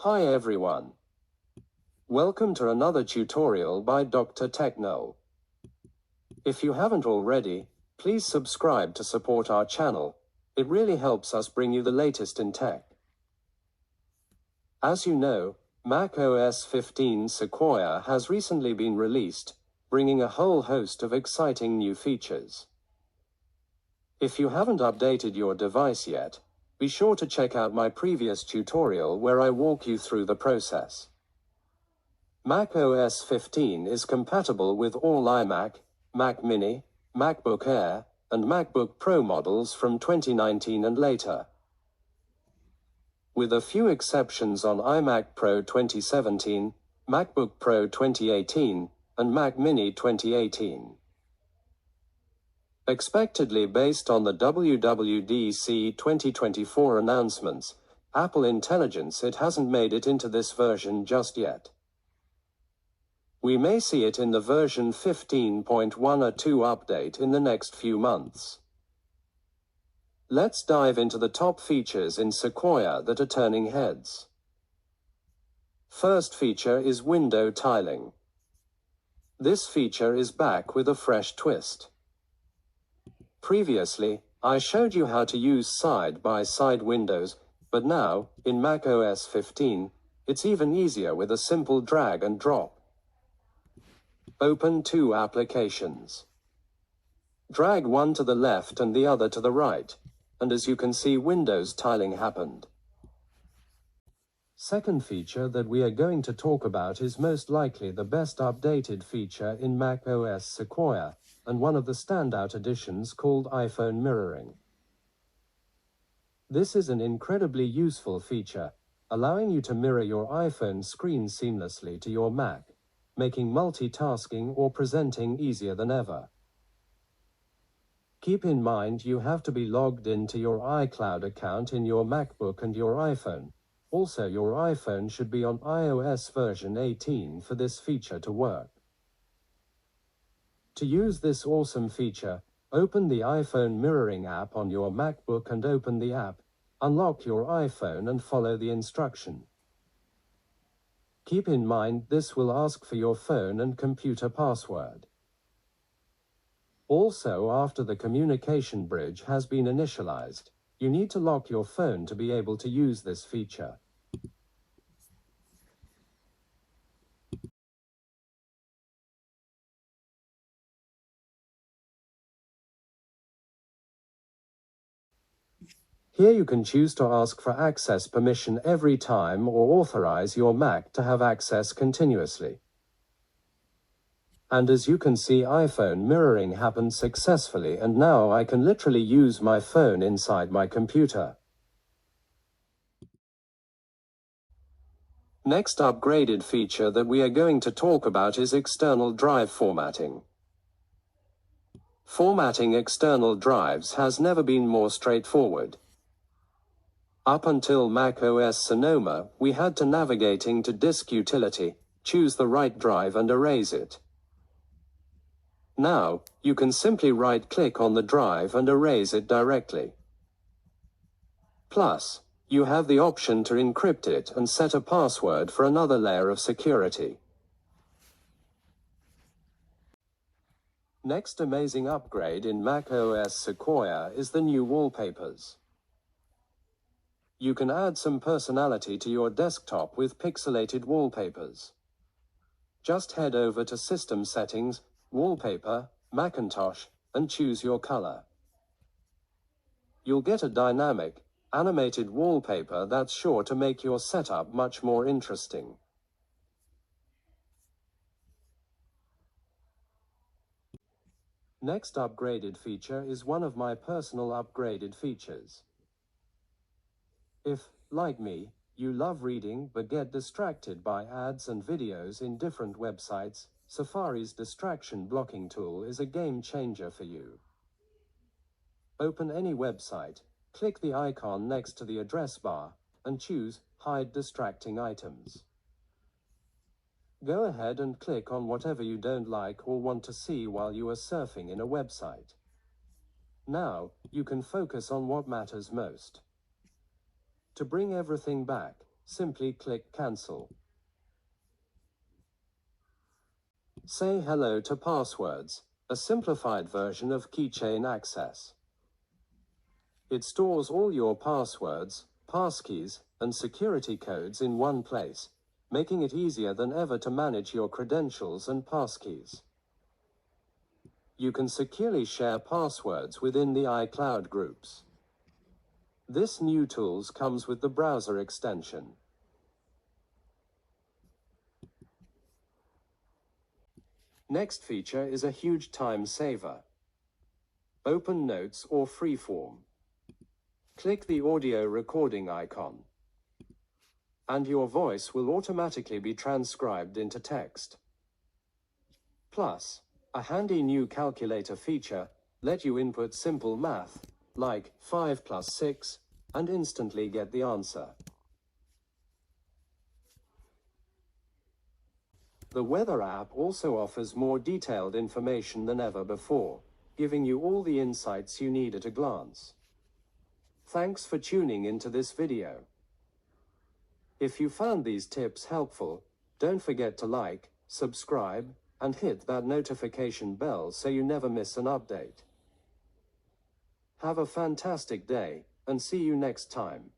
Hi everyone. Welcome to another tutorial by Dr. Techno. If you haven't already, please subscribe to support our channel. It really helps us bring you the latest in tech. As you know, macOS 15 Sequoia has recently been released, bringing a whole host of exciting new features. If you haven't updated your device yet, be sure to check out my previous tutorial where I walk you through the process. macOS 15 is compatible with all iMac, Mac Mini, MacBook Air, and MacBook Pro models from 2019 and later, with a few exceptions on iMac Pro 2017, MacBook Pro 2018, and Mac Mini 2018. Expectedly based on the WWDC 2024 announcements, Apple Intelligence, it hasn't made it into this version just yet. We may see it in the version 15.1 or 2 update in the next few months. Let's dive into the top features in Sequoia that are turning heads. First feature is window tiling. This feature is back with a fresh twist. Previously, I showed you how to use side-by-side windows, but now, in macOS 15, it's even easier with a simple drag and drop. Open two applications. Drag one to the left and the other to the right, and as you can see, windows tiling happened. Second feature that we are going to talk about is most likely the best updated feature in macOS Sequoia, and one of the standout additions called iPhone mirroring. This is an incredibly useful feature, allowing you to mirror your iPhone screen seamlessly to your Mac, making multitasking or presenting easier than ever. Keep in mind you have to be logged into your iCloud account in your MacBook and your iPhone. Also, your iPhone should be on iOS version 18 for this feature to work. To use this awesome feature, open the iPhone mirroring app on your MacBook and open the app, unlock your iPhone and follow the instruction. Keep in mind this will ask for your phone and computer password. Also, after the communication bridge has been initialized, you need to lock your phone to be able to use this feature. Here you can choose to ask for access permission every time or authorize your Mac to have access continuously. And as you can see, iPhone mirroring happened successfully, and now I can literally use my phone inside my computer. Next upgraded feature that we are going to talk about is external drive formatting. Formatting external drives has never been more straightforward. Up until macOS Sonoma, we had to navigating to Disk Utility, choose the right drive and erase it. Now, you can simply right-click on the drive and erase it directly. Plus, you have the option to encrypt it and set a password for another layer of security. Next amazing upgrade in macOS Sequoia is the new wallpapers. You can add some personality to your desktop with pixelated wallpapers. Just head over to System Settings, Wallpaper, Macintosh, and choose your color. You'll get a dynamic, animated wallpaper that's sure to make your setup much more interesting. Next upgraded feature is one of my personal upgraded features. If, like me, you love reading but get distracted by ads and videos in different websites, Safari's distraction blocking tool is a game changer for you. Open any website, click the icon next to the address bar, and choose Hide Distracting Items. Go ahead and click on whatever you don't like or want to see while you are surfing in a website. Now, you can focus on what matters most. To bring everything back, simply click Cancel. Say hello to passwords, a simplified version of keychain access. It stores all your passwords, passkeys, and security codes in one place, making it easier than ever to manage your credentials and passkeys. You can securely share passwords within the iCloud groups. This new tool comes with the browser extension. Next feature is a huge time saver. Open Notes or Freeform. Click the audio recording icon, and your voice will automatically be transcribed into text. Plus, a handy new calculator feature lets you input simple math, like 5 plus 6, and instantly get the answer. The Weather app also offers more detailed information than ever before, giving you all the insights you need at a glance. Thanks for tuning into this video. If you found these tips helpful, don't forget to like, subscribe, and hit that notification bell so you never miss an update. Have a fantastic day, and see you next time.